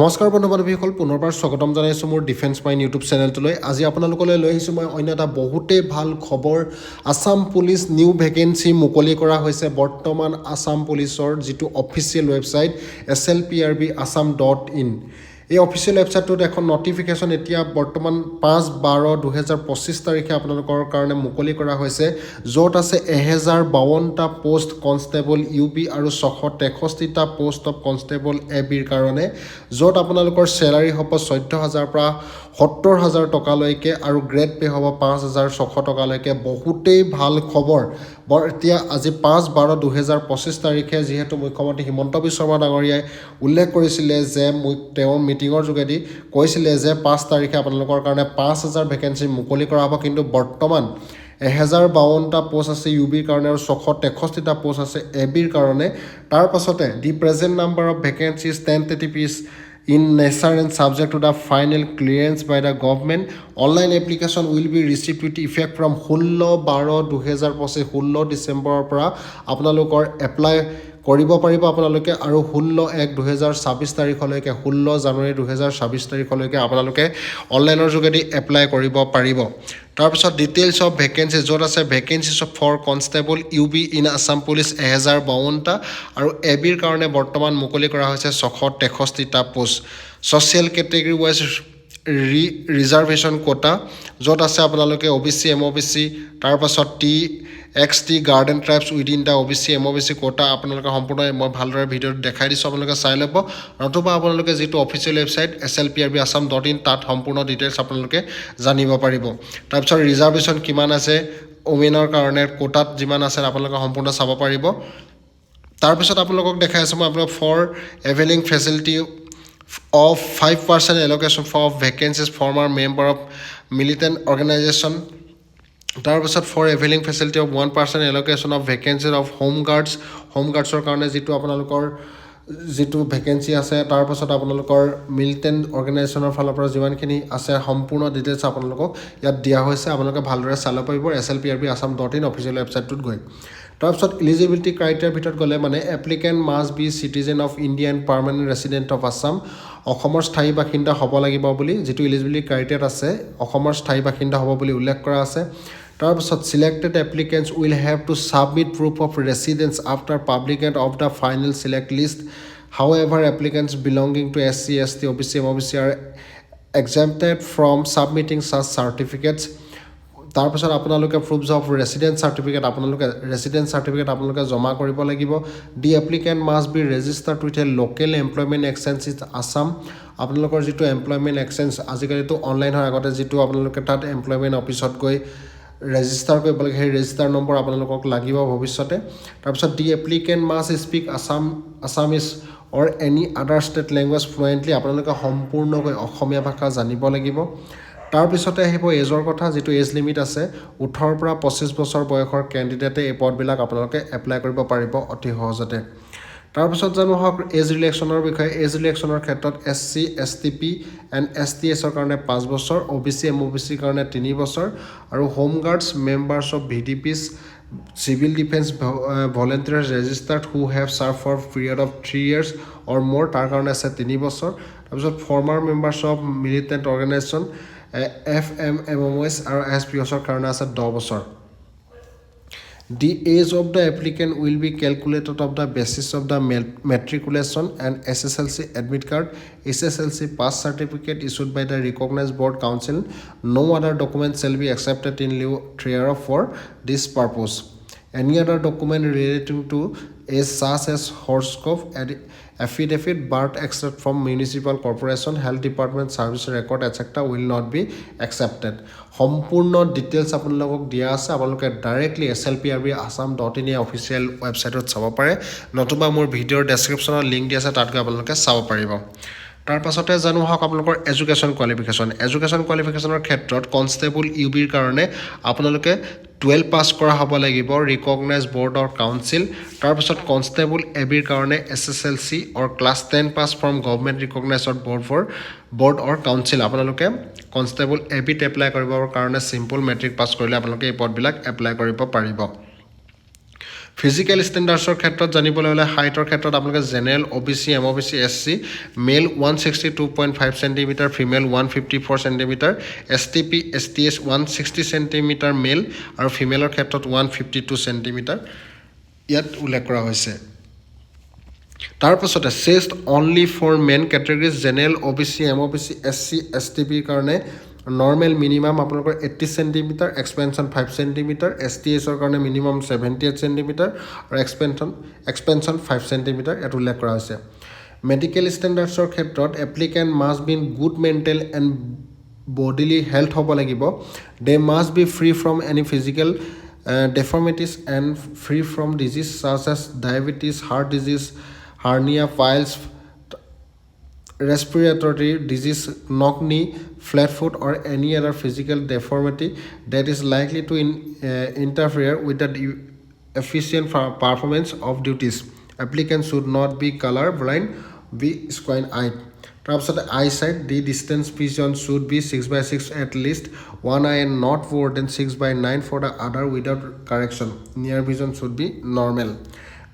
নমস্কাৰ বন্ধু বান্ধৱীসকল, পুনৰবাৰ স্বাগতম জনাইছোঁ মোৰ ডিফেন্স মাইণ্ড ইউটিউব চেনেলটোলৈ। আজি আপোনালোকলৈ লৈ আহিছোঁ মই অন্য এটা বহুতেই ভাল খবৰ। আছাম পুলিচ নিউ ভেকেঞ্চি মুকলি কৰা হৈছে। বৰ্তমান আছাম পুলিচৰ যিটো অফিচিয়েল ৱেবছাইট slprbassam.in, এই অফিচিয়েল ৱেবছাইটটোত এখন নটিফিকেশ্যন এতিয়া বৰ্তমান 5/12/2025 তাৰিখে আপোনালোকৰ কাৰণে মুকলি কৰা হৈছে, য'ত আছে 1052টা পোষ্ট কনষ্টেবল UB আৰু 663টা পোষ্ট অফ কনষ্টেবল ABৰ কাৰণে, য'ত আপোনালোকৰ চেলাৰী হ'ব 14,000 পৰা 70,000 টকালৈকে আৰু গ্ৰেড পে' হ'ব 5,600 টকালৈকে। বহুতেই ভাল খবৰ। এতিয়া আজি 5/12/2025 তাৰিখে যিহেতু মুখ্যমন্ত্ৰী হিমন্ত বিশ্ব শৰ্মা ডাঙৰীয়াই উল্লেখ কৰিছিলে যে তেওঁৰ মিটিঙৰ যোগেদি কৈছিলে যে 5 তাৰিখে আপোনালোকৰ কাৰণে 5,000 ভেকেঞ্চি মুকলি কৰা হ'ব, কিন্তু বৰ্তমান 1052টা পোষ্ট আছে UBৰ কাৰণে আৰু 663টা পোষ্ট আছে ABৰ কাৰণে। তাৰ পাছতে the present number of vacancies 1030 in nature and subject to the final clearance by the government. Online application will be received with effect from 16/12/2025, 16 ডিচেম্বৰৰ পৰা আপোনালোকৰ এপ্লাই কৰিব পাৰিব আপোনালোকে, আৰু 16/1/2026 তাৰিখলৈকে, 16 জানুৱাৰী 2026 তাৰিখলৈকে আপোনালোকে অনলাইনৰ যোগেদি এপ্লাই কৰিব পাৰিব। তাৰপিছত ডিটেইলছ অফ ভেকেঞ্চি, য'ত আছে vacancies for constable UB in Assam police 1052টা আৰু ABৰ কাৰণে বৰ্তমান মুকলি কৰা হৈছে 663টা post. Social category wise reservation quota, য'ত আছে আপোনালোকে OBC MOBC, তাৰপাছত TXT garden tribes within the OBC MOBC quota আপোনালোকে সম্পূৰ্ণ মই ভালদৰে ভিডিঅ'ত দেখাই দিছোঁ, আপোনালোকে চাই ল'ব, নতুবা আপোনালোকে যিটো অফিচিয়েল ৱেবছাইট slprbassam.in তাত সম্পূৰ্ণ ডিটেইলছ আপোনালোকে জানিব পাৰিব। তাৰপিছত ৰিজাৰ্ভেশ্যন কিমান আছে ওমেনৰ কাৰণে, কোটাত যিমান আছে আপোনালোকে সম্পূৰ্ণ চাব পাৰিব। তাৰপিছত আপোনালোকক দেখাই আছোঁ মই আপোনালোক for availing facility of 5% allocation for vacancies former member of militant organization. তাৰপিছত for availing facility of 1% allocation of vacancy of হোমগাৰ্ডছৰ কাৰণে যিটো আপোনালোকৰ যিটো ভেকেঞ্চি আছে, তাৰপাছত আপোনালোকৰ মিলিটেণ্ট অৰ্গেনাইজেশ্যনৰ ফালৰ পৰা যিমানখিনি আছে সম্পূৰ্ণ ডিটেইলছ আপোনালোকক ইয়াত দিয়া হৈছে। আপোনালোকে ভালদৰে চাব পাৰিব slprbassam.in অফিচিয়েল ৱেবছাইটটোত গৈ। তাৰপিছত ইলিজিবিলিটি ক্ৰাইটেৰিয়াৰ ভিতৰত গ'লে মানে applicant must B citizen of India and permanent resident of Assam, অসমৰ স্থায়ী বাসিন্দা হ'ব লাগিব বুলি যিটো ইলিজিবিলিটি ক্ৰাইটেৰিয়াত আছে, অসমৰ স্থায়ী বাসিন্দা হ'ব বুলি উল্লেখ কৰা আছে। তাৰপিছত selected applicants will have to submit proof of residence after publicate of the final select list. However applicants belonging to SC ST OBC MOBC are exempted from submitting such certificates. তাৰপিছত আপোনালোকে প্ৰুফছ অফ ৰেচিডেঞ্চ চাৰ্টিফিকেট আপোনালোকে জমা কৰিব লাগিব। The applicant must be registered with a local employment exchange in Assam. আপোনালোকৰ যিটো employment exchange আজিকালিতো online হয়, আগতে যিটো আপোনালোকে তাত এমপ্লয়মেণ্ট অফিচত গৈ ৰেজিষ্টাৰ কৰিব লাগে, সেই ৰেজিষ্টাৰ নম্বৰ আপোনালোকক লাগিব ভৱিষ্যতে। তাৰপিছত দি এপ্লিকেণ্ট মাষ্ট স্পীক আছামিজ অৰ এনি আদাৰ ষ্টেট লেংগুৱেজ ফ্লুৱেণ্টলি, আপোনালোকে সম্পূৰ্ণকৈ অসমীয়া ভাষা জানিব লাগিব। তাৰপিছতে আহিব এজৰ কথা, যিটো এজ লিমিট আছে 18 পৰা 25 বছৰ বয়সৰ কেণ্ডিডেটে এই পদবিলাক আপোনালোকে এপ্লাই কৰিব পাৰিব অতি সহজতে। তাৰপিছত জানো হওক এজ ৰিলেকশ্যনৰ বিষয়ে। এজ ৰিলেকশ্যনৰ ক্ষেত্ৰত SC STP এণ্ড STSৰ কাৰণে 5 বছৰ, OBC MOBCৰ কাৰণে 3 বছৰ, আৰু home guards members of VDPs civil defence volunteers registered who have serve for period of 3 years or more, তাৰ কাৰণে আছে 3 বছৰ। তাৰপিছত former members of militant organization FMMOS আৰু SPOছৰ কাৰণে আছে 10 বছৰ। The age of the applicant will be calculated on the basis of the matriculation and SSLC admit card, SSLC pass certificate issued by the recognized board council. No other document shall be accepted in lieu thereof for this purpose. Any other document relating to age such as horoscope, affidavit, birth extract from municipal corporation, health department, service record, etc. will not be accepted. সম্পূৰ্ণ details আপোনালোকক দিয়া আছে, আপোনালোকে directly slprbassam.in official ৱেবছাইটত চাব পাৰে, নতুবা মোৰ ভিডিঅ'ৰ ডেছক্ৰিপশ্যনত লিংক দিয়া আছে, তাত গৈ আপোনালোকে চাব পাৰিব। তাৰ পাছতে জানো হওক আপোনালোকৰ এডুকেশ্যন কোৱালিফিকেশ্যনৰ ক্ষেত্ৰত কনষ্টেবল UBৰ কাৰণে আপোনালোকে 12 পাছ কৰা হ'ব লাগিব, ৰিকগনাইজ বৰ্ড অৰ কাউন্সিল। তাৰপিছত কনষ্টেবল ABৰ কাৰণে SSLC অৰ ক্লাছ 10 পাছ from government recognised board or council. আপোনালোকে কনষ্টেবল ABত এপ্লাই কৰিবৰ কাৰণে চিম্পল মেট্ৰিক পাছ কৰিলে আপোনালোকে এই পদবিলাক এপ্লাই কৰিব পাৰিব। ফিজিকেল ষ্টেণ্ডাৰ্ডছৰ ক্ষেত্ৰত জানিবলৈ হ'লে হাইটৰ ক্ষেত্ৰত আপোনালোকে general OBC MOBC SC male 162.5 centimetre female 154 centimetre STP STS 160 centimetre male আৰু ফিমেলৰ ক্ষেত্ৰত 152 চেণ্টিমিটাৰ ইয়াত উল্লেখ কৰা হৈছে তাৰপাছতে chest only for men categories general OBC MOBC SC STPৰ কাৰণে নৰ্মেল মিনিমাম আপোনালোকৰ 80 চেণ্টিমিটাৰ এক্সপেনশ্যন 5 চেণ্টিমিটাৰ STSৰ কাৰণে মিনিমাম 78 চেণ্টিমিটাৰ আৰু এক্সপেনশ্যন 5 চেণ্টিমিটাৰ ইয়াত উল্লেখ কৰা হৈছে মেডিকেল ষ্টেণ্ডাৰ্ডছৰ ক্ষেত্ৰত applicant must be in good mental and bodily health হ'ব লাগিব they must be free from any physical deformities and free from disease such as diabetes, heart disease, hernia, piles, respiratory disease, knock knee, flat foot or any other physical deformity that is likely to interfere with the efficient performance of duties. Applicants should not be color blind, be squint-eyed. তাৰপিছত eyesight, the distance vision should be 6/6 at least one eye and not more than 6/9 for the other without correction. Near vision should be normal.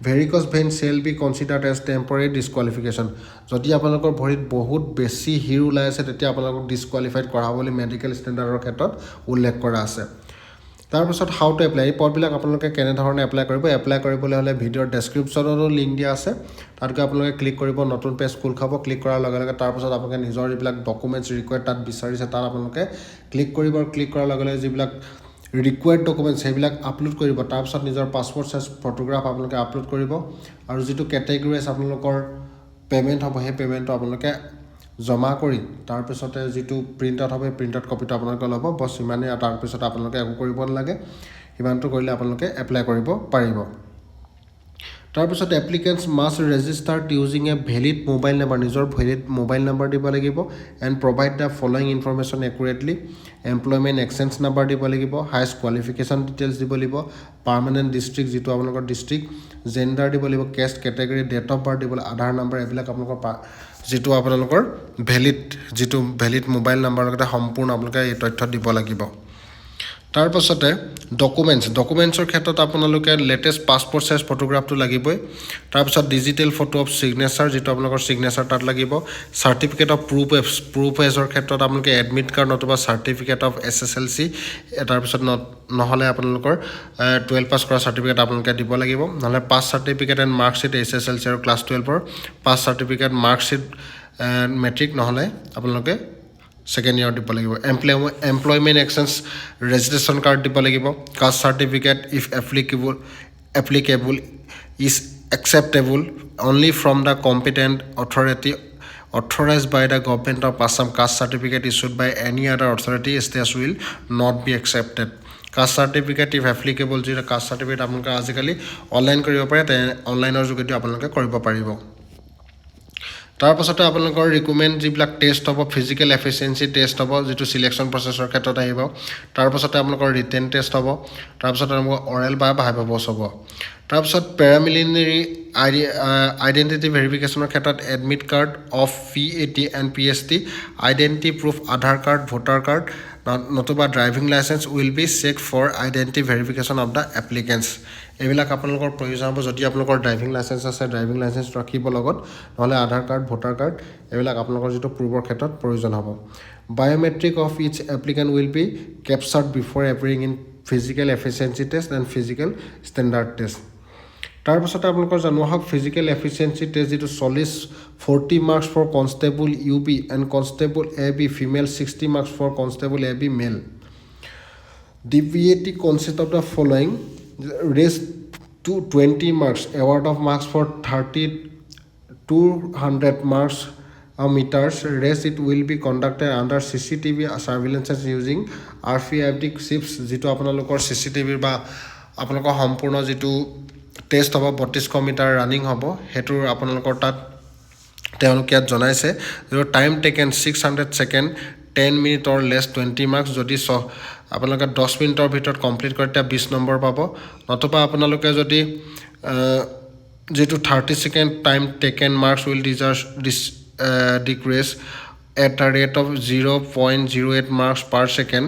Varicose vein shall be considered as temporary disqualification. যদি আপোনালোকৰ ভৰিত বহুত বেছি hero ওলাই আছে তেতিয়া আপোনালোকক ডিছকুৱালিফাইড কৰা বুলি মেডিকেল ষ্টেণ্ডাৰ্ডৰ ক্ষেত্ৰত উল্লেখ কৰা আছে তাৰপিছত হাউ টু এপ্লাই এই পদবিলাক আপোনালোকে কেনেধৰণে এপ্লাই কৰিবলৈ হ'লে ভিডিঅ'ৰ ডেছক্ৰিপশ্যনতো লিংক দিয়া আছে তাত গৈ আপোনালোকে ক্লিক কৰিব নতুন পেজ খোল খাব ক্লিক কৰাৰ লগে লগে তাৰপিছত আপোনালোকে নিজৰ যিবিলাক ডকুমেণ্টছ ৰিকুৱাৰ্ড তাত বিচাৰিছে তাত আপোনালোকে ক্লিক কৰিব আৰু ক্লিক কৰাৰ লগে লগে যিবিলাক ৰিকুৱাৰ্ড ডকুমেণ্টছ সেইবিলাক আপলোড কৰিব তাৰপিছত নিজৰ পাছপৰ্ট চাইজ ফটোগ্ৰাফ আপোনালোকে আপলোড কৰিব আৰু যিটো কেটেগৰিজ আপোনালোকৰ পে'মেণ্ট হ'ব সেই পে'মেণ্টটো আপোনালোকে জমা কৰি তাৰপিছতে যিটো প্ৰিণ্ট আউট হবে প্ৰিণ্ট আউট কপিটো আপোনালোকে ল'ব বছ ইমানেই আৰু তাৰপিছত আপোনালোকে একো কৰিব নালাগে সিমানটো কৰিলে আপোনালোকে এপ্লাই কৰিব পাৰিব তাৰপিছত applicants must registered using a valid mobile number নিজৰ ভেলিড মোবাইল নাম্বাৰ দিব লাগিব and provide the following information accurately employment exchange number দিব লাগিব হাইষ্ট কোৱালিফিকেশ্যন ডিটেইলছ দিব লাগিব পাৰ্মানেণ্ট ডিষ্ট্ৰিক্ট যিটো আপোনালোকৰ ডিষ্ট্ৰিক্ট জেণ্ডাৰ দিব লাগিব কেষ্ট কেটেগৰী ডেট অফ বাৰ্থ দিব লাগিব আধাৰ নাম্বাৰ এইবিলাক আপোনালোকৰ যিটো আপোনালোকৰ ভেলিড মোবাইল নাম্বাৰৰ লগতে সম্পূৰ্ণ আপোনালোকে এই তথ্য দিব লাগিব তাৰপাছতে ডকুমেণ্টছৰ ক্ষেত্ৰত আপোনালোকে লেটেষ্ট পাছপৰ্ট চাইজ ফটোগ্ৰাফটো লাগিবই তাৰপিছত ডিজিটেল ফটো অফ ছিগনেচাৰ যিটো আপোনালোকৰ ছিগনেচাৰ তাত লাগিব চাৰ্টিফিকেট অফ প্ৰুফ এজৰ ক্ষেত্ৰত আপোনালোকে এডমিট কাৰ্ড নতুবা চাৰ্টিফিকেট অফ SSLC তাৰপিছত নহ'লে আপোনালোকৰ 12 পাছ কৰা চাৰ্টিফিকেট আপোনালোকে দিব লাগিব নহ'লে pass certificate and marksheet SSLC আৰু ক্লাছ 12ৰ পাছ চাৰ্টিফিকেট মাৰ্কশ্বিট মেট্ৰিক নহ'লে আপোনালোকে সেকেন্ড ইয়াৰ দিব লাগিব এমপ্লয়মেণ্ট এক্সচেঞ্জ ৰেজিষ্ট্ৰেশ্যন কাৰ্ড দিব লাগিব caste certificate if applicable is acceptable only from the competent authority authorized by the government of Assam. Caste certificate issued by any other authority states will not be accepted. Caste certificate if applicable যিটো caste certificate আপোনালোকে আজিকালি online কৰিব পাৰে তে অনলাইনৰ যোগেদি আপোনালোকে কৰিব পাৰিব তাৰপাছতে আপোনালোকৰ ৰিকমেণ্ড যিবিলাক টেষ্ট হ'ব ফিজিকেল এফিচিয়েঞ্চি টেষ্ট হ'ব যিটো সিলেকশ্যন প্ৰচেছৰ ক্ষেত্ৰত আহিব তাৰপাছতে আপোনালোকৰ ৰিটেন টেষ্ট হ'ব তাৰপাছতে আপোনালোকৰ অৰেল বা ভাইভা বছ হ'ব তাৰপাছত পেৰামিলিনাৰী আইডেণ্টিটি ভেৰিফিকেশ্যনৰ ক্ষেত্ৰত admit card of PAT and PST identity proof Aadhaar card voter card নতুবা driving licence will be check for identity verification of the applicants এইবিলাক আপোনালোকৰ প্ৰয়োজন হ'ব যদি আপোনালোকৰ ড্ৰাইভিং লাইচেঞ্চ আছে ড্ৰাইভিং লাইচেঞ্চ ৰাখিব লগত নহ'লে আধাৰ কাৰ্ড ভোটাৰ কাৰ্ড এইবিলাক আপোনালোকৰ যিটো প্ৰুফৰ ক্ষেত্ৰত প্ৰয়োজন হ'ব biometric of each applicant will be captured before appearing in physical efficiency test and physical standard test তাৰপাছতে আপোনালোকৰ জনোৱা হওক ফিজিকেল এফিচিয়েঞ্চি টেষ্ট যিটো 40 marks for constable UP and constable AB female 60 marks for constable AB male DVAT consist of the following raised to 20 marks award of marks for 200 marks meters race it will be conducted under CCTV surveillance using RFID chips যিটো আপোনালোকৰ CCTV বা আপোনালোকৰ সম্পূৰ্ণ যিটো test হ'ব 3200 metre running হ'ব হেতুৰ আপোনালোকৰ তাত তেওঁলোকে ইয়াত জনাইছে যে টাইম টেকেন 600 সেকেন্ড 10 মিনিট অৰ লেছ 20 মাৰ্কছ যদি আপোনালোকে 10 মিনিটৰ ভিতৰত কমপ্লিট কৰে তেতিয়া 20 নম্বৰ পাব নতুবা আপোনালোকে যদি যেটো 30 second time taken marks will decrease at a rate of 0.08 marks per second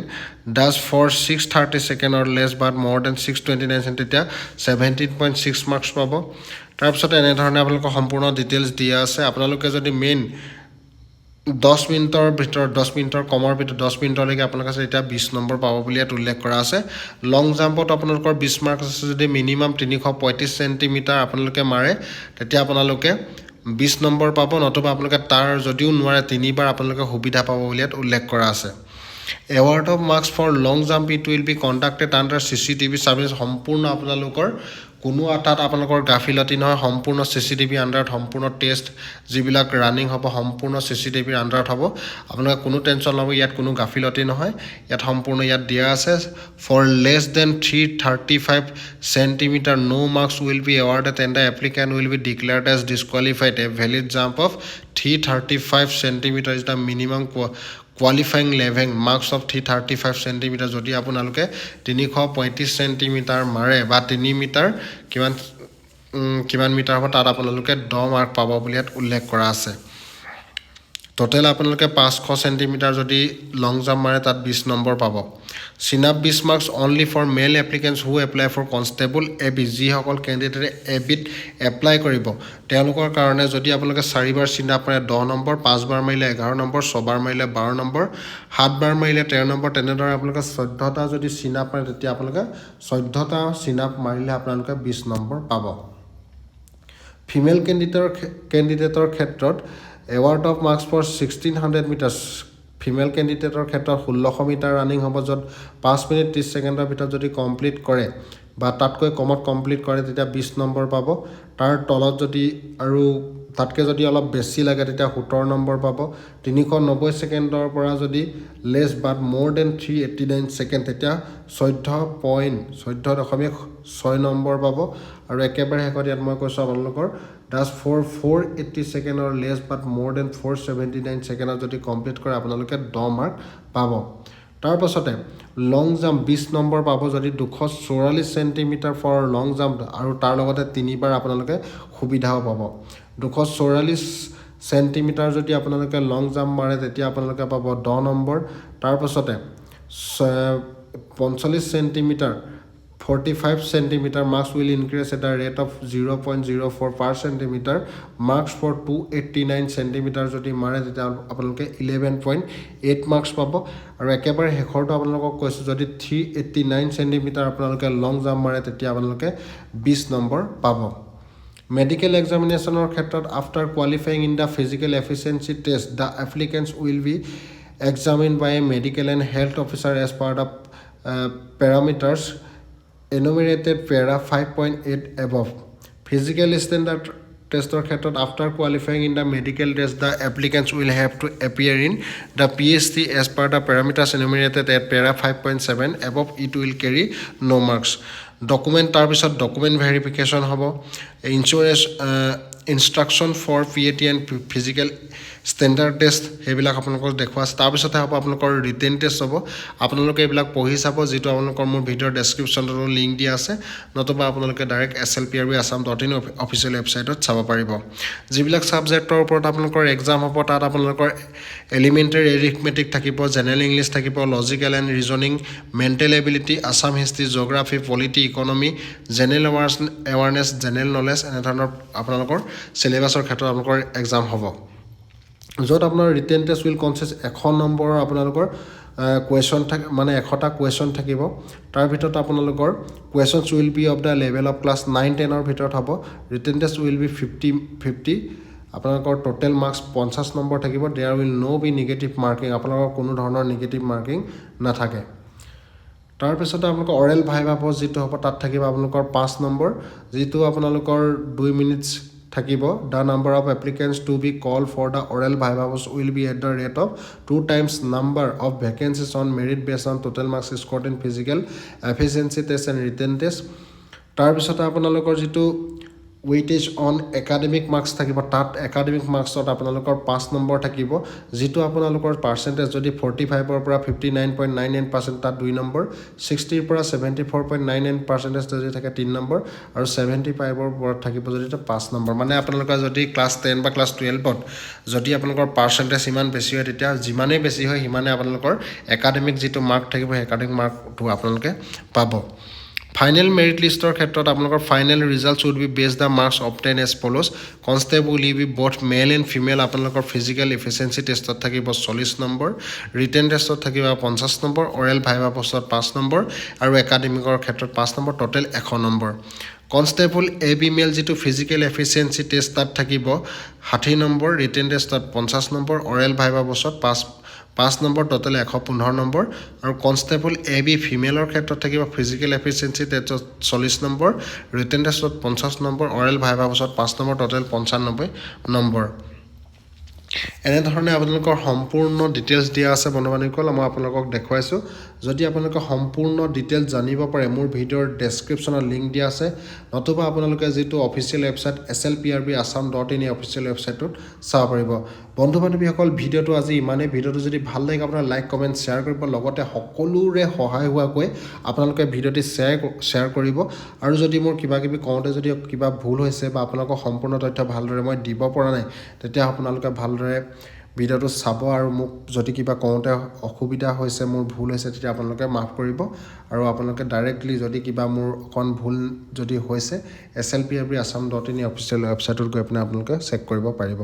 does for 630 second or less but more than 629 second তেতিয়া 17.6 marks পাব তাৰপিছত এনেধৰণে আপোনালোকৰ সম্পূৰ্ণ ডিটেইলছ দিয়া আছে আপোনালোকে যদি মেইন 10 মিনিটৰ ভিতৰত 10 মিনিটৰ কমৰ ভিতৰত 10 মিনিটলৈকে আপোনালোকে এতিয়া 20 নম্বৰ পাব বুলি ইয়াত উল্লেখ কৰা আছে লং জাম্পত আপোনালোকৰ 20 মাৰ্কছ আছে যদি মিনিমাম 335 সেন্টিমিটাৰ আপোনালোকে মাৰে তেতিয়া আপোনালোকে 20 নম্বৰ পাব নতুবা আপোনালোকে তাৰ যদিও নোৱাৰে তিনিবাৰ আপোনালোকে সুবিধা পাব বুলি ইয়াত উল্লেখ কৰা আছে award of marks for long jump it will be conducted under CCTV surveillance সম্পূৰ্ণ আপোনালোকৰ কোনো আটাত আপোনালোকৰ গাফিলতি নহয় সম্পূৰ্ণ চিচিটিভি আণ্ডাৰত সম্পূৰ্ণ টেষ্ট যিবিলাক ৰানিং হ'ব সম্পূৰ্ণ চিচিটিভিৰ আণ্ডাৰত হ'ব আপোনালোকে কোনো টেনশ্যন ল'ব ইয়াত কোনো গাফিলতি নহয় ইয়াত সম্পূৰ্ণ ইয়াত দিয়া আছে for less than 335 centimetre no marks will be awarded and the applicant will be declared as disqualified a valid jump of 335 centimetre is the minimum qualifying level marks of 335 centimetre যদি আপোনালোকে 335 সেন্টিমিটাৰ মাৰে বা 3 metre কিমান metre হ'ব তাত আপোনালোকে 10 mark পাব বুলি ইয়াত উল্লেখ কৰা আছে টোটেল আপোনালোকে 500 সেন্টিমিটাৰ যদি লং জাম্প মাৰে তাত 20 নম্বৰ পাব সিনাপ 20 marks only for male applicants who apply for constable AB যিসকল কেণ্ডিডেটে এবিত এপ্লাই কৰিব তেওঁলোকৰ কাৰণে যদি আপোনালোকে 4 বাৰ সিনাপ মাৰে 10 নম্বৰ 5 বাৰ মাৰিলে 11 নম্বৰ 6 বাৰ মাৰিলে 12 নম্বৰ 7 বাৰ মাৰিলে 13 নম্বৰ তেনেদৰে আপোনালোকে 14টা যদি সিনাপ মাৰে তেতিয়া আপোনালোকে 14টা সিনাপ মাৰিলে আপোনালোকে 20 নম্বৰ পাব ফিমেল কেণ্ডিডেটৰ ক্ষেত্ৰত award of marks for 1600 metres female কেণ্ডিডেটৰ ক্ষেত্ৰত 1600 মিটাৰ ৰানিং হ'ব য'ত 5 মিনিট 30 ছেকেণ্ডৰ ভিতৰত যদি কমপ্লিট কৰে বা তাতকৈ কমত কমপ্লিট কৰে তেতিয়া 20 নম্বৰ পাব তাৰ তলত যদি আৰু তাতকৈ যদি অলপ বেছি লাগে তেতিয়া 17 নম্বৰ পাব 390 ছেকেণ্ডৰ পৰা যদি লেছ বাট মোৰ দেন 389 ছেকেণ্ড তেতিয়া 14.6 নম্বৰ পাব আৰু একেবাৰে শেষত ইয়াত মই কৈছোঁ আপোনালোকৰ dash for 480 seconds or less but more than 479 ছেকেণ্ডত যদি কমপ্লিট কৰে আপোনালোকে 10 মাৰ্ক পাব তাৰ পাছতে লং জাম্প 20 নম্বৰ পাব যদি 244 সেন্টিমিটাৰ ফৰ লং জাম্প আৰু তাৰ লগতে তিনিবাৰ আপোনালোকে সুবিধাও পাব 244 সেন্টিমিটাৰ যদি আপোনালোকে লং জাম্প মাৰে তেতিয়া আপোনালোকে পাব 10 নম্বৰ তাৰ পাছতে 45 centimetre 45 centimeter marks will increase at a rate of 0.04 per centimeter marks for 289 centimeter যদি মাৰে তেতিয়া আপোনালোকে 11.8 marks পাব আৰু একেবাৰে শেষৰটো আপোনালোকক কৈছো যদি 389 centimeter আপোনালোকে লং জাম্প মাৰে তেতিয়া আপোনালোকে 20 নম্বৰ পাব medical examinationৰ ক্ষেত্ৰত after qualifying in the physical efficiency test the applicants will be examined by a medical and health officer as part of parameters enumerated para 5.8 above physical standard testor ক্ষেত্ৰত after qualifying in the medical test the applicants will have to appear in the PST as per the parameters enumerated at para 5.7 above it will carry no marks document তাৰ পিছত document verification হ'ব insurance instruction for PAT and physical standard test হেবিলাক আপোনালোকক দেখুৱা আছে তাৰ পিছতে হ'ব আপোনালোকৰ ৰিটেন টেষ্ট হ'ব আপোনালোকে এইবিলাক পঢ়ি চাব যেটো আপোনালোকৰ মোৰ ভিডিঅ ডেসক্ৰিপচনত লিংক দিয়া আছে নতুবা আপোনালোকে ডাইৰেক্ট slprb.assam.in অফিচিয়েল ৱেবছাইটত চাব পাৰিব যিবিলাক সাবজেক্টৰ ওপৰত আপোনালোকৰ এক্সাম হ'ব তাত আপোনালোকৰ এলিমেন্টাৰী এৰিথমেটিক থাকিব জেনাৰেল ইংলিছ থাকিব logical and reasoning mental ability Assam history geography polity economy general awareness general knowledge এনে ধৰণৰ আপোনালোকৰ সিলেবাছৰ ক্ষেত্ৰত আপোনালোকৰ এক্সাম হ'ব য'ত আপোনাৰ ৰিটেন টেষ্ট উইল কনসিষ্ট 100 নম্বৰৰ আপোনালোকৰ কোৱেশ্চন মানে 100টা কোৱেশ্চন থাকিব তাৰ ভিতৰত আপোনালোকৰ questions will be of the level of class 9 10 ৰ ভিতৰত হ'ব ৰিটেন টেষ্ট উইল বি 50 আপোনালোকৰ টোটেল মাৰ্কছ 50 নম্বৰ থাকিব there will no be negative marking আপোনালোকৰ কোনো ধৰণৰ নিগেটিভ মাৰ্কিং নাথাকে তাৰ পিছতে আপোনালোকৰ অৰেল ভাইভা হ'ব যিটো হ'ব তাত থাকিব আপোনালোকৰ 5 নম্বৰ যিটো আপোনালোকৰ 2 মিনিটছ থাকিব the number of applicants to be called for the oral viva will be at the rate of 2 times number of vacancies on merit based on total marks scored in physical efficiency test and written test তাৰ পিছতে আপোনালোকৰ যেটো ৱেইটেজ on academic marks থাকিব তাত academic মাৰ্কছত আপোনালোকৰ 5 number থাকিব যিটো আপোনালোকৰ পাৰ্চেণ্টেজ যদি 45ৰ পৰা 59.99% তাত 2 নম্বৰ 60ৰ পৰা 74.99% যদি থাকে 3 নম্বৰ আৰু 75ৰ পৰা থাকিব যদি 5 নম্বৰ মানে আপোনালোকৰ যদি ক্লাছ 10 বা ক্লাছ 12ত যদি আপোনালোকৰ পাৰ্চেণ্টেজ ইমান বেছি হয় তেতিয়া যিমানেই বেছি হয় সিমানে আপোনালোকৰ একাডেমিক যিটো মাৰ্ক থাকিব সেই একাডেমিক মাৰ্কটো আপোনালোকে পাব ফাইনেল মেৰিট লিষ্টৰ ক্ষেত্ৰত আপোনালোকৰ final results would be based the marks obtained as follows constable A B both male and female আপোনালোকৰ ফিজিকেল ইফিচিয়েঞ্চি টেষ্টত থাকিব 40 নম্বৰ ৰিটেন টেষ্টত থাকিব 50 নম্বৰ অৰেল ভাইভা পোষ্টত 5 নম্বৰ আৰু একাডেমিকৰ ক্ষেত্ৰত 5 number total 100 number constable A B মেল যিটো physical efficiency test তাত থাকিব 60 নম্বৰ ৰিটেন টেষ্টত 50 নম্বৰ অৰেল ভাইভা পোষ্টত 5 নম্বৰ টোটেল 115 নম্বৰ আৰু কনষ্টেবল এ বি ফিমেলৰ ক্ষেত্ৰত থাকিব ফিজিকেল এফিচিয়েঞ্চি টেষ্টত 40 নম্বৰ ৰিটেন টেষ্টত 50 নম্বৰ অৰেল ভাইভা পোষ্টত 5 নম্বৰ টোটেল 95 নম্বৰ এনেধৰণে আপোনালোকৰ সম্পূৰ্ণ ডিটেইলছ দিয়া আছে বন্ধুবান্ধৱীসকল মই আপোনালোকক দেখুৱাইছোঁ যদি আপোনালোকে সম্পূৰ্ণ ডিটেইলছ জানিব পাৰে মোৰ ভিডিঅ'ৰ ডেছক্ৰিপশ্যনত লিংক দিয়া আছে নতুবা আপোনালোকে যিটো অফিচিয়েল ৱেবছাইট slprbassam.in এই অফিচিয়েল ৱেবছাইটটোত চাব পাৰিব বন্ধুবান্ধৱীসকল ভিডিঅ'টো আজি ইমানেই ভিডিঅ'টো যদি ভাল লাগে আপোনাৰ লাইক কমেণ্ট শ্বেয়াৰ কৰিব লগতে সকলোৰে সহায় হোৱাকৈ আপোনালোকে ভিডিঅ'টি শ্বেয়াৰ কৰিব আৰু যদি মোৰ কিবাকিবি কওঁতে যদি কিবা ভুল হৈছে বা আপোনালোকৰ সম্পূৰ্ণ তথ্য ভালদৰে মই দিব পৰা নাই তেতিয়া আপোনালোকে ভালদৰে ভিডিঅ'টো চাব আৰু মোক যদি কিবা কওঁতে অসুবিধা হৈছে মোৰ ভুল হৈছে তেতিয়া আপোনালোকে মাফ কৰিব আৰু আপোনালোকে ডাইৰেক্টলি যদি কিবা মোৰ অকণ ভুল যদি হৈছে slprbassam.in অফিচিয়েল ৱেবছাইটত গৈ আপোনালোকে চেক কৰিব পাৰিব